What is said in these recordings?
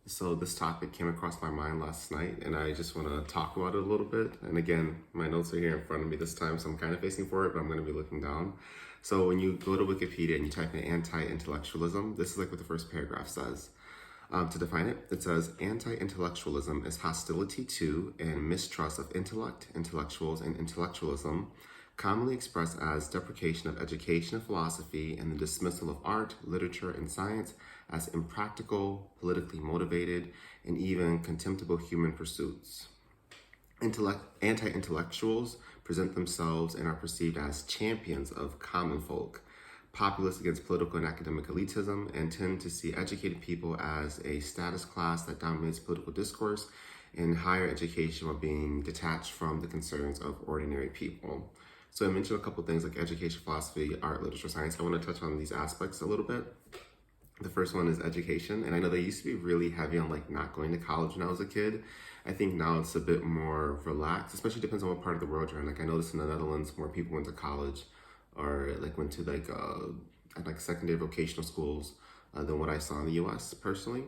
So this topic came across my mind last night, and I just want to talk about it a little bit. And again, my notes are here in front of me this time, so I'm kind of facing forward, but I'm going to be looking down. So when you go to Wikipedia and you type in anti-intellectualism, this is like what the first paragraph says. To define it, it says anti-intellectualism is hostility to and mistrust of intellect, intellectuals, and intellectualism, commonly expressed as deprecation of education and philosophy and the dismissal of art, literature, and science as impractical, politically motivated, and even contemptible human pursuits. Anti-intellectuals present themselves and are perceived as champions of common folk, populist against political and academic elitism, and tend to see educated people as a status class that dominates political discourse and higher education while being detached from the concerns of ordinary people. So I mentioned a couple things like education, philosophy, art, literature, science. I want to touch on these aspects a little bit. The first one is education. And I know they used to be really heavy on like not going to college when I was a kid. I think now it's a bit more relaxed, especially depends on what part of the world you're in. Like I noticed in the Netherlands, more people went to college or like went to like secondary vocational schools than what I saw in the US personally.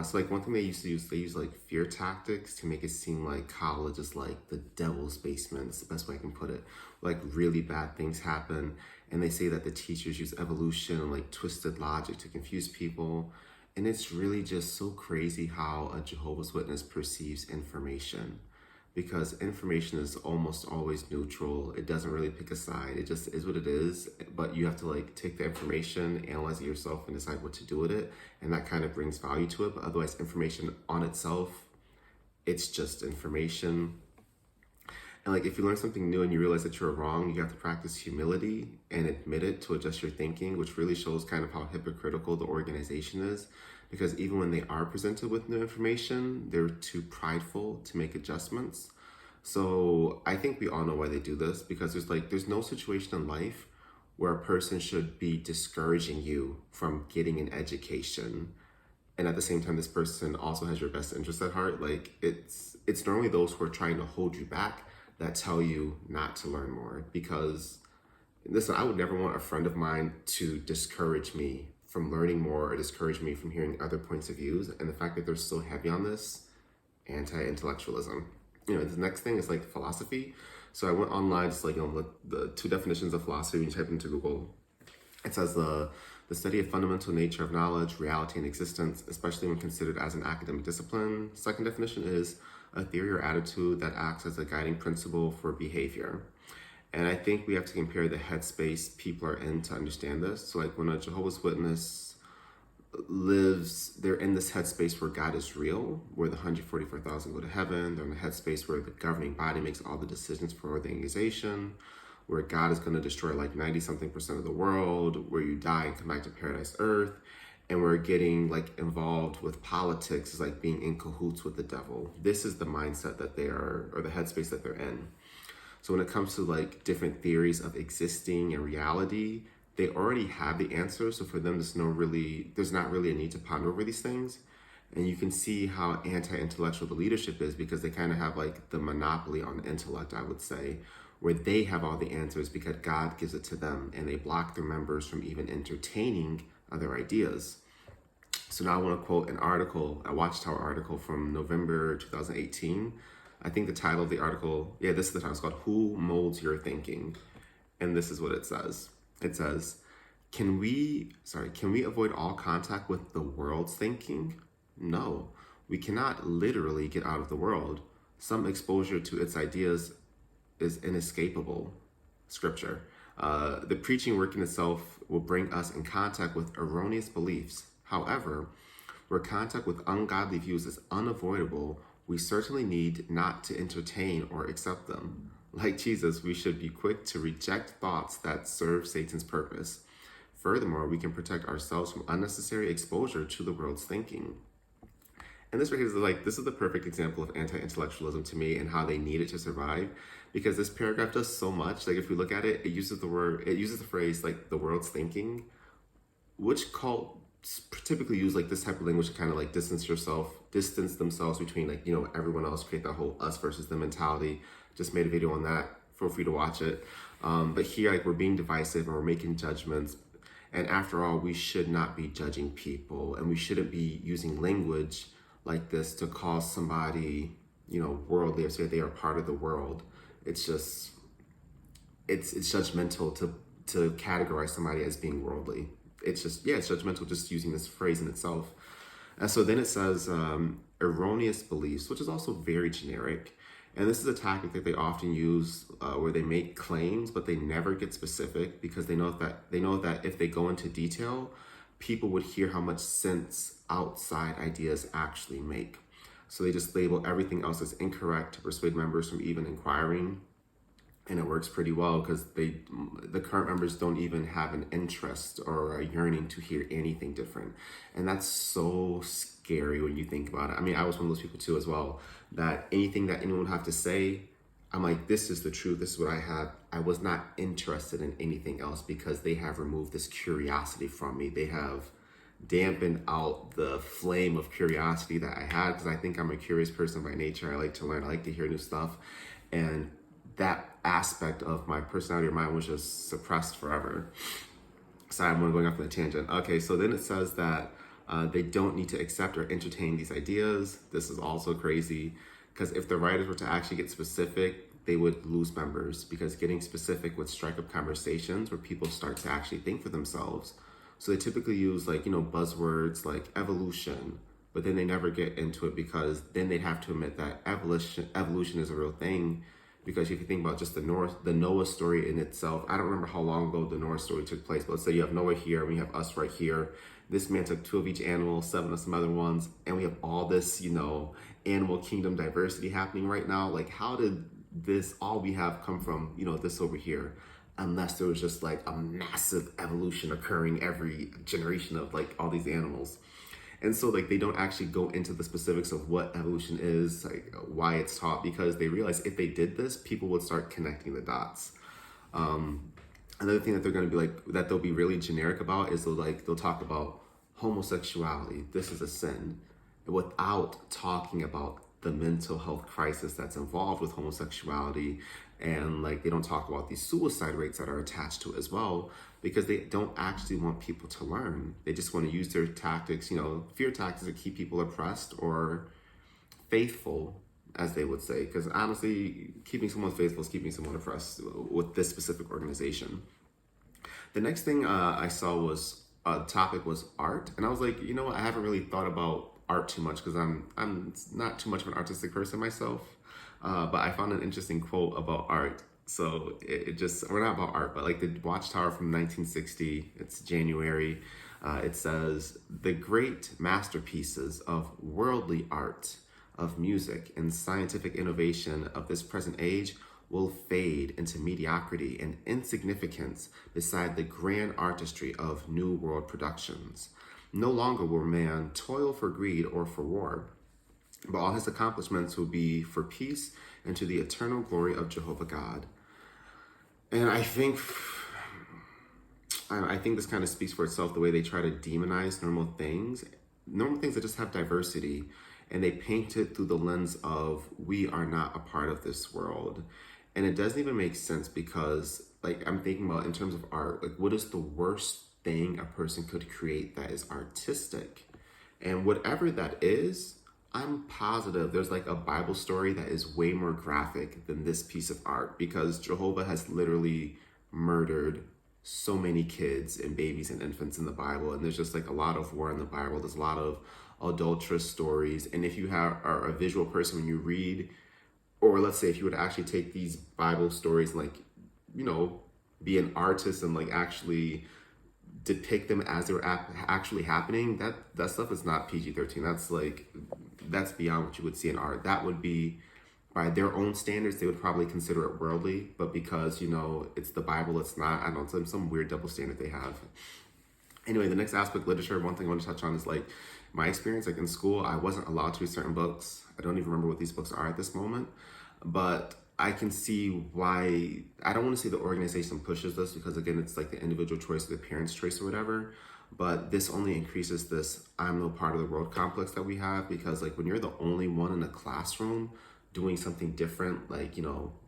So like one thing they use like fear tactics to make it seem like college is like the devil's basement. It's the best way I can put it. Like really bad things happen. And they say that the teachers use evolution and like twisted logic to confuse people. And it's really just so crazy how a Jehovah's Witness perceives information, because information is almost always neutral. It doesn't really pick a side. It just is what it is, but you have to like take the information, analyze it yourself, and decide what to do with it. And that kind of brings value to it. But otherwise, information on itself, it's just information. And like if you learn something new and you realize that you're wrong, you have to practice humility and admit it to adjust your thinking, which really shows kind of how hypocritical the organization is. Because even when they are presented with new information, they're too prideful to make adjustments. So I think we all know why they do this, because there's no situation in life where a person should be discouraging you from getting an education. And at the same time, this person also has your best interest at heart. Like it's normally those who are trying to hold you back that tell you not to learn more. Because listen, I would never want a friend of mine to discourage me from learning more or discourage me from hearing other points of views. And the fact that they're so heavy on this, anti-intellectualism. The next thing is like philosophy. So I went online, just like, the two definitions of philosophy when you type into Google. It says the study of fundamental nature of knowledge, reality, and existence, especially when considered as an academic discipline. Second definition is a theory or attitude that acts as a guiding principle for behavior. And I think we have to compare the headspace people are in to understand this. So like when a Jehovah's Witness lives, they're in this headspace where God is real, where the 144,000 go to heaven. They're in the headspace where the governing body makes all the decisions for the organization, where God is going to destroy like 90-something% of the world, where you die and come back to paradise earth. And we're getting like involved with politics is like being in cahoots with the devil. This is the mindset that they are, or the headspace that they're in. So when it comes to like different theories of existing and reality, they already have the answer. So for them, there's not really a need to ponder over these things. And you can see how anti-intellectual the leadership is, because they kind of have like the monopoly on intellect, I would say, where they have all the answers because God gives it to them, and they block their members from even entertaining other ideas. So now I want to quote an article, a Watchtower article from November 2018. I think the title of the article, this is the title, it's called Who Molds Your Thinking? And this is what it says. It says, can we avoid all contact with the world's thinking? No, we cannot literally get out of the world. Some exposure to its ideas is inescapable. Scripture. The preaching work in itself will bring us in contact with erroneous beliefs. However, where contact with ungodly views is unavoidable, we certainly need not to entertain or accept them. Like Jesus, we should be quick to reject thoughts that serve Satan's purpose. Furthermore, we can protect ourselves from unnecessary exposure to the world's thinking. And this right here is this is the perfect example of anti-intellectualism to me, and how they need it to survive. Because this paragraph does so much. Like if we look at it, it uses the phrase like the world's thinking, which cults typically use like this type of language to kind of like distance themselves between like, everyone else, create that whole us versus them mentality. Just made a video on that. Feel free to watch it. But here, like, we're being divisive and we're making judgments. And after all, we should not be judging people, and we shouldn't be using language like this to call somebody, worldly, or say they are part of the world. It's just, it's judgmental to categorize somebody as being worldly. It's just, it's judgmental just using this phrase in itself. And so then it says erroneous beliefs, which is also very generic. And this is a tactic that they often use where they make claims, but they never get specific because they know that if they go into detail, people would hear how much sense outside ideas actually make. So they just label everything else as incorrect to persuade members from even inquiring. And it works pretty well because the current members don't even have an interest or a yearning to hear anything different. And that's so scary when you think about it. I mean, I was one of those people too as well, that anything that anyone would have to say, I'm like, this is the truth, this is what I have. I was not interested in anything else because they have removed this curiosity from me. They have dampened out the flame of curiosity that I had, because I think I'm a curious person by nature. I like to learn, I like to hear new stuff. And that aspect of my personality or mind was just suppressed forever. Sorry, I'm going off on a tangent. Okay, so then it says that they don't need to accept or entertain these ideas. This is also crazy, because if the writers were to actually get specific, they would lose members, because getting specific would strike up conversations where people start to actually think for themselves. So they typically use buzzwords like evolution, but then they never get into it, because then they'd have to admit that evolution is a real thing. Because if you think about just the Noah story in itself, I don't remember how long ago the Noah story took place, but let's say you have Noah here, and we have us right here. This man took 2 of each animal, 7 of some other ones, and we have all this, animal kingdom diversity happening right now. Like, how did this, all we have, come from, this over here? Unless there was just like a massive evolution occurring every generation of all these animals. And so they don't actually go into the specifics of what evolution is, why it's taught, because they realize if they did this, people would start connecting the dots. Another thing that they're going to be that they'll be really generic about is they'll talk about homosexuality. This is a sin, without talking about the mental health crisis that's involved with homosexuality. And they don't talk about these suicide rates that are attached to it as well, because they don't actually want people to learn. They just want to use their tactics, fear tactics, to keep people oppressed or faithful, as they would say. Because honestly, keeping someone faithful is keeping someone oppressed with this specific organization. The next thing I saw was topic was art, and I was like, I haven't really thought about art too much, because I'm not too much of an artistic person myself. But I found an interesting quote about art. So we're not about art, but the Watchtower from 1960, it's January. It says, the great masterpieces of worldly art, of music and scientific innovation of this present age will fade into mediocrity and insignificance beside the grand artistry of New World productions. No longer will man toil for greed or for war, but all his accomplishments will be for peace and to the eternal glory of Jehovah God. And I think this kind of speaks for itself, the way they try to demonize normal things that just have diversity, and they paint it through the lens of, we are not a part of this world. And it doesn't even make sense, because I'm thinking about in terms of art, what is the worst thing a person could create that is artistic? And whatever that is, I'm positive there's a Bible story that is way more graphic than this piece of art, because Jehovah has literally murdered so many kids and babies and infants in the Bible. And there's just a lot of war in the Bible. There's a lot of adulterous stories. And if you are a visual person, when you read, or let's say if you would actually take these Bible stories and be an artist and actually depict them as they're actually happening, that stuff is not PG-13. That's beyond what you would see in art. That would be, by their own standards, they would probably consider it worldly, but because it's the Bible, it's not. I don't know, some weird double standard they have. Anyway, the next aspect, literature. One thing I want to touch on is my experience. In school, I wasn't allowed to read certain books. I don't even remember what these books are at this moment, but I can see why. I don't want to say the organization pushes this, because again, it's the individual choice or the parents' choice or whatever. But this only increases this I'm no part of the world complex that we have, because when you're the only one in a classroom doing something different,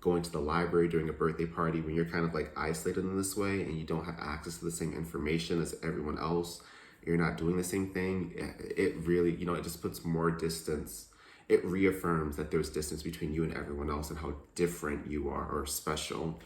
going to the library during a birthday party, when you're kind of isolated in this way and you don't have access to the same information as everyone else, you're not doing the same thing, it really, it just puts more distance. It reaffirms that there's distance between you and everyone else and how different you are or special.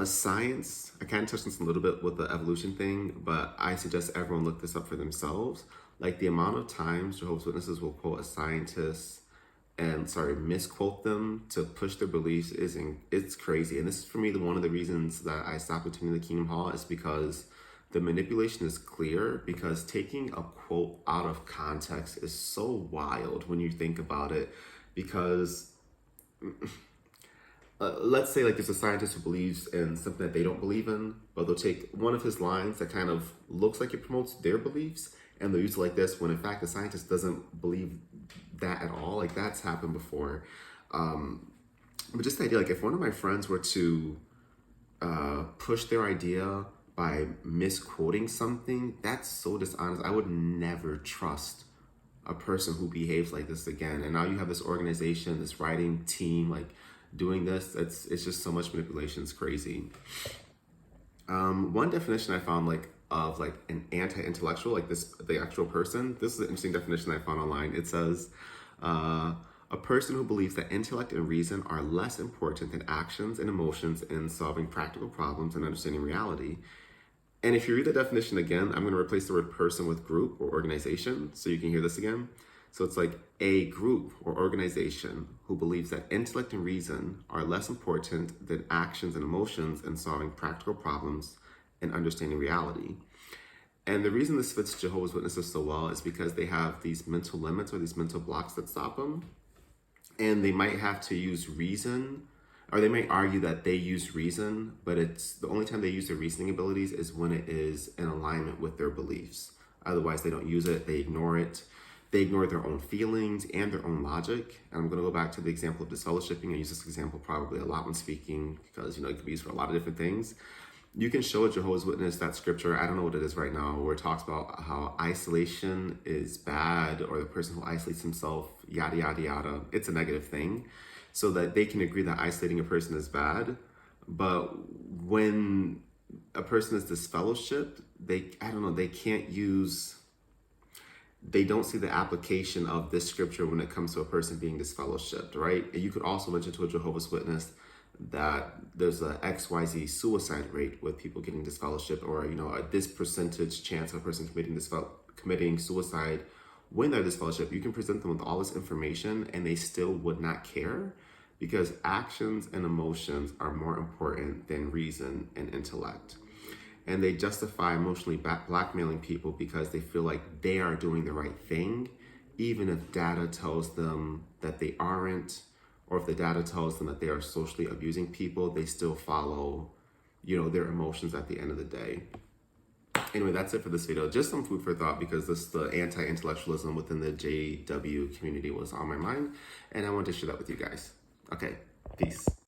Science, I kind of touched on this a little bit with the evolution thing, but I suggest everyone look this up for themselves. Like the amount of times Jehovah's Witnesses will quote a scientist and misquote them to push their beliefs it's crazy. And this is for me one of the reasons that I stopped attending the Kingdom Hall, is because the manipulation is clear, because taking a quote out of context is so wild when you think about it. Because let's say like there's a scientist who believes in something that they don't believe in, but they'll take one of his lines that kind of looks like it promotes their beliefs, and they'll use it like this, when in fact the scientist doesn't believe that at all. Like that's happened before. But just the idea, like if one of my friends were to push their idea by misquoting something, that's so dishonest. I would never trust a person who behaves like this again. And now you have this organization, this writing team, like doing this. It's just so much manipulation. It's crazy. One definition I found of an anti-intellectual, like the actual person. This is an interesting definition I found online. It says, a person who believes that intellect and reason are less important than actions and emotions in solving practical problems and understanding reality. And if you read the definition again, I'm going to replace the word person with group or organization, so you can hear this again. So it's like a group or organization who believes that intellect and reason are less important than actions and emotions in solving practical problems and understanding reality. And the reason this fits Jehovah's Witnesses so well is because they have these mental limits or these mental blocks that stop them. And they might have to use reason, or they might argue that they use reason, but it's the only time they use their reasoning abilities is when it is in alignment with their beliefs. Otherwise, they don't use it, they ignore it. They ignore their own feelings and their own logic. And I'm going to go back to the example of disfellowshipping. I use this example probably a lot when speaking because, it can be used for a lot of different things. You can show a Jehovah's Witness that scripture, I don't know what it is right now, where it talks about how isolation is bad, or the person who isolates himself, yada, yada, yada. It's a negative thing. So that they can agree that isolating a person is bad. But when a person is disfellowshipped, they don't see the application of this scripture when it comes to a person being disfellowshipped, right? And you could also mention to a Jehovah's Witness that there's a XYZ suicide rate with people getting disfellowshipped, or this percentage chance of a person committing suicide when they're disfellowshipped. You can present them with all this information and they still would not care, because actions and emotions are more important than reason and intellect. And they justify emotionally blackmailing people because they feel like they are doing the right thing, even if data tells them that they aren't, or if the data tells them that they are socially abusing people, they still follow, their emotions at the end of the day. Anyway, that's it for this video. Just some food for thought, because the anti-intellectualism within the JW community was on my mind, and I wanted to share that with you guys. Okay, peace.